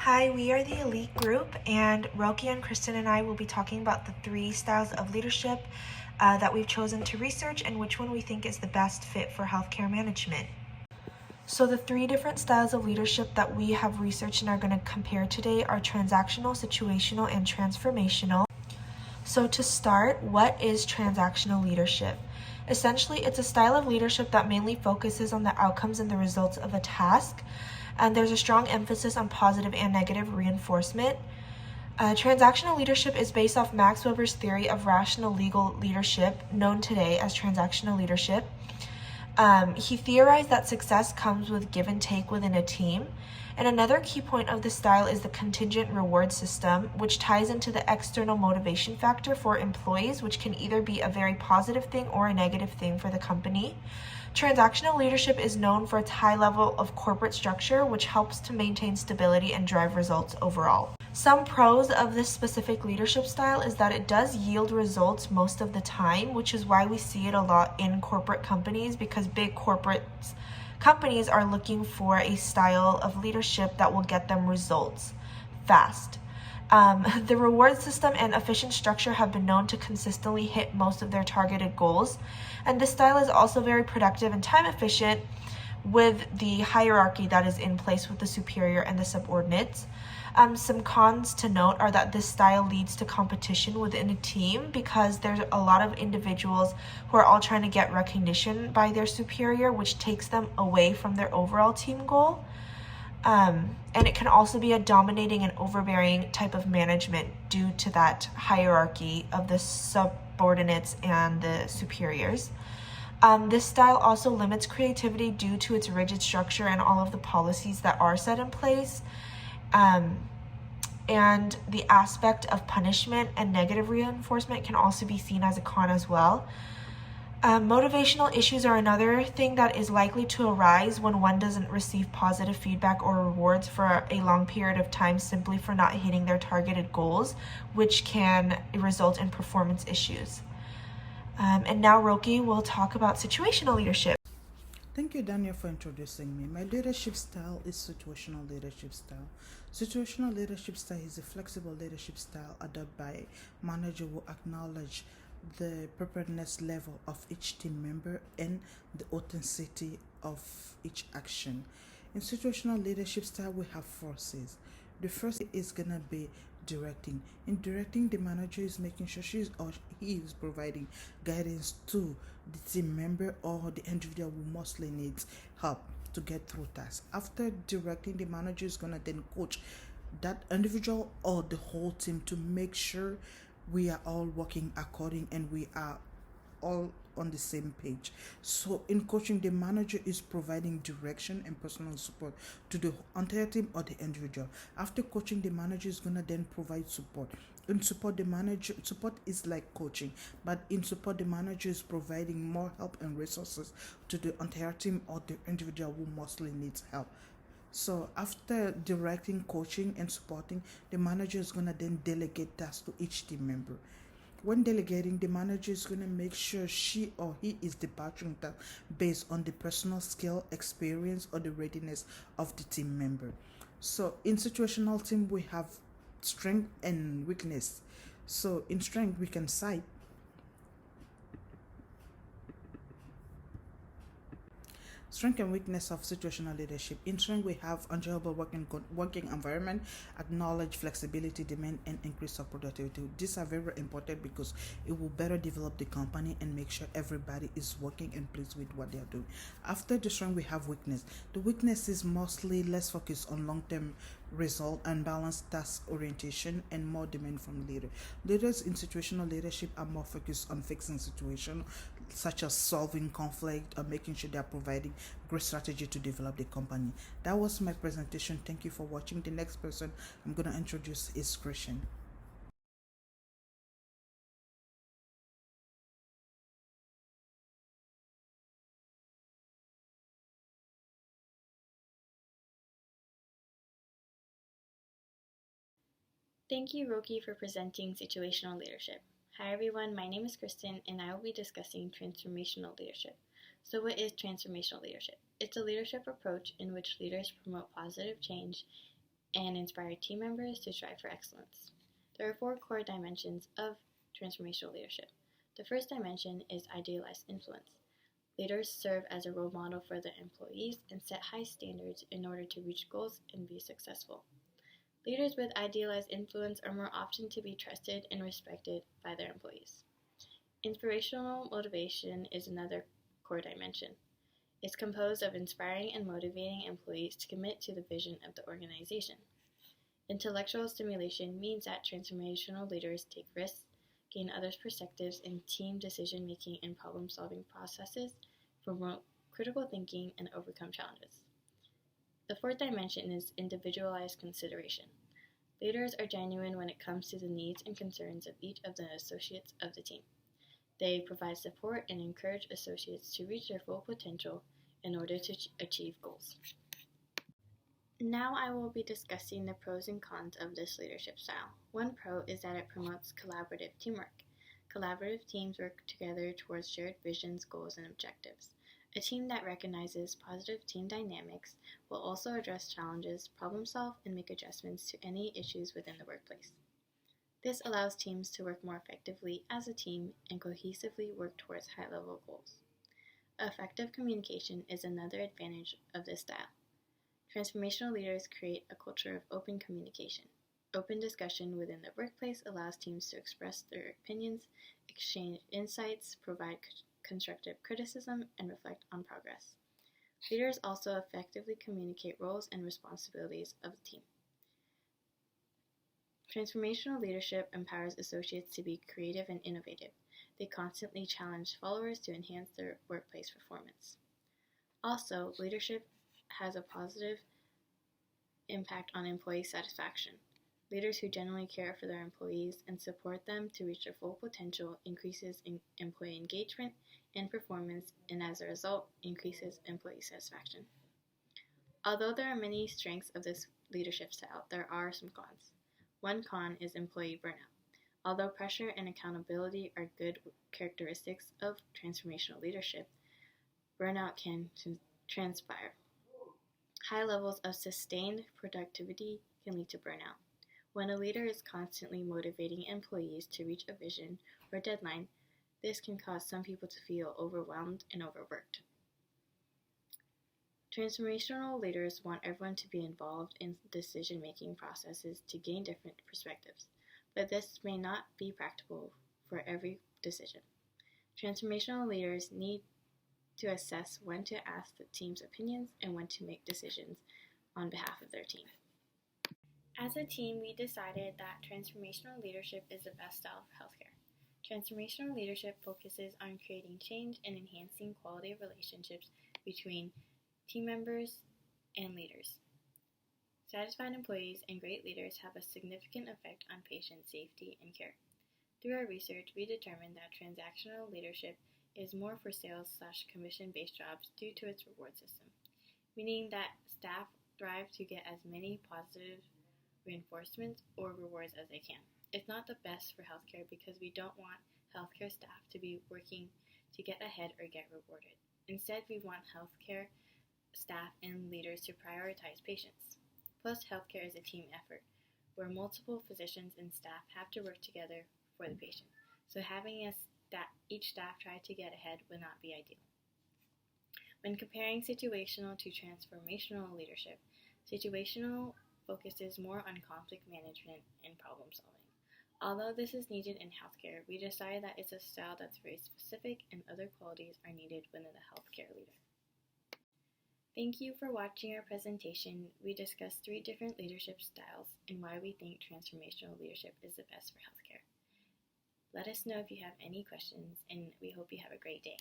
Hi, we are the Elite Group, and Roki and Kristen and I will be talking about the 3 styles of leadership that we've chosen to research and which one we think is the best fit for healthcare management. So the 3 different styles of leadership that we have researched and are going to compare today are transactional, situational, and transformational. So to start, what is transactional leadership? Essentially, it's a style of leadership that mainly focuses on the outcomes and the results of a task, and there's a strong emphasis on positive and negative reinforcement. Transactional leadership is based off Max Weber's theory of rational legal leadership, known today as transactional leadership. He theorized that success comes with give and take within a team. And another key point of this style is the contingent reward system, which ties into the external motivation factor for employees, which can either be a very positive thing or a negative thing for the company. Transactional leadership is known for its high level of corporate structure, which helps to maintain stability and drive results overall. Some pros of this specific leadership style is that it does yield results most of the time, which is why we see it a lot in corporate companies, because big companies are looking for a style of leadership that will get them results fast. The reward system and efficient structure have been known to consistently hit most of their targeted goals, and this style is also very productive and time efficient with the hierarchy that is in place with the superior and the subordinates. Some cons to note are that this style leads to competition within a team because there's a lot of individuals who are all trying to get recognition by their superior, which takes them away from their overall team goal. And it can also be a dominating and overbearing type of management due to that hierarchy of the subordinates and the superiors. This style also limits creativity due to its rigid structure and all of the policies that are set in place. And the aspect of punishment and negative reinforcement can also be seen as a con as well. Motivational issues are another thing that is likely to arise when one doesn't receive positive feedback or rewards for a long period of time simply for not hitting their targeted goals, which can result in performance issues. And now Roki will talk about situational leadership. Thank you, Daniel, for introducing me. My leadership style is situational leadership style. Situational leadership style is a flexible leadership style adopted by a manager who acknowledge the preparedness level of each team member and the authenticity of each action. In situational leadership style, we have forces. The first is gonna be directing. In directing, the manager is making sure she or he is providing guidance to the team member or the individual who mostly needs help to get through tasks. After directing, the manager is gonna then coach that individual or the whole team to make sure we are all working according and we are all on the same page. So in coaching, the manager is providing direction and personal support to the entire team or the individual. After coaching, the manager is gonna then provide support. In support, the manager support is like coaching, but in support, the manager is providing more help and resources to the entire team or the individual who mostly needs help. So after directing, coaching, and supporting, the manager is gonna then delegate tasks to each team member. When delegating, the manager is going to make sure she or he is departing that based on the personal skill, experience, or the readiness of the team member. So in situational team, we have strength and weakness. So in strength, we can cite strength and weakness of situational leadership. In strength, we have enjoyable working environment, acknowledge flexibility, demand, and increase of productivity. These are very important because it will better develop the company and make sure everybody is working and pleased with what they are doing. After the strength, we have weakness. The weakness is mostly less focused on long-term result and balanced task orientation and more demand from leader. Leaders in situational leadership are more focused on fixing situations such as solving conflict or making sure they are providing great strategy to develop the company. That was my presentation. Thank you for watching. The next person I'm going to introduce is Christian. Thank you, Roki, for presenting situational leadership. Hi, everyone. My name is Kristen, and I will be discussing transformational leadership. So, what is transformational leadership? It's a leadership approach in which leaders promote positive change and inspire team members to strive for excellence. There are 4 core dimensions of transformational leadership. The first dimension is idealized influence. Leaders serve as a role model for their employees and set high standards in order to reach goals and be successful. Leaders with idealized influence are more often to be trusted and respected by their employees. Inspirational motivation is another core dimension. It's composed of inspiring and motivating employees to commit to the vision of the organization. Intellectual stimulation means that transformational leaders take risks, gain others' perspectives in team decision-making and problem-solving processes, promote critical thinking, and overcome challenges. The fourth dimension is individualized consideration. Leaders are genuine when it comes to the needs and concerns of each of the associates of the team. They provide support and encourage associates to reach their full potential in order to achieve goals. Now I will be discussing the pros and cons of this leadership style. One pro is that it promotes collaborative teamwork. Collaborative teams work together towards shared visions, goals, and objectives. A team that recognizes positive team dynamics will also address challenges, problem solve, and make adjustments to any issues within the workplace. This allows teams to work more effectively as a team and cohesively work towards high-level goals. Effective communication is another advantage of this style. Transformational leaders create a culture of open communication. Open discussion within the workplace allows teams to express their opinions, exchange insights, provide constructive criticism, and reflect on progress. Leaders also effectively communicate roles and responsibilities of the team. Transformational leadership empowers associates to be creative and innovative. They constantly challenge followers to enhance their workplace performance. Also, leadership has a positive impact on employee satisfaction. Leaders who genuinely care for their employees and support them to reach their full potential increases in employee engagement and performance, and as a result, increases employee satisfaction. Although there are many strengths of this leadership style, there are some cons. One con is employee burnout. Although pressure and accountability are good characteristics of transformational leadership, burnout can transpire. High levels of sustained productivity can lead to burnout. When a leader is constantly motivating employees to reach a vision or deadline, this can cause some people to feel overwhelmed and overworked. Transformational leaders want everyone to be involved in decision-making processes to gain different perspectives, but this may not be practical for every decision. Transformational leaders need to assess when to ask the team's opinions and when to make decisions on behalf of their team. As a team, we decided that transformational leadership is the best style of healthcare. Transformational leadership focuses on creating change and enhancing quality of relationships between team members and leaders. Satisfied employees and great leaders have a significant effect on patient safety and care. Through our research, we determined that transactional leadership is more for sales/commission-based jobs due to its reward system, meaning that staff thrive to get as many positive reinforcements or rewards as they can. It's not the best for healthcare because we don't want healthcare staff to be working to get ahead or get rewarded. Instead, we want healthcare staff and leaders to prioritize patients. Plus, healthcare is a team effort where multiple physicians and staff have to work together for the patient. So having each staff try to get ahead would not be ideal. When comparing situational to transformational leadership, situational focuses more on conflict management and problem solving. Although this is needed in healthcare, we decided that it's a style that's very specific and other qualities are needed within a healthcare leader. Thank you for watching our presentation. We discussed 3 different leadership styles and why we think transformational leadership is the best for healthcare. Let us know if you have any questions, and we hope you have a great day.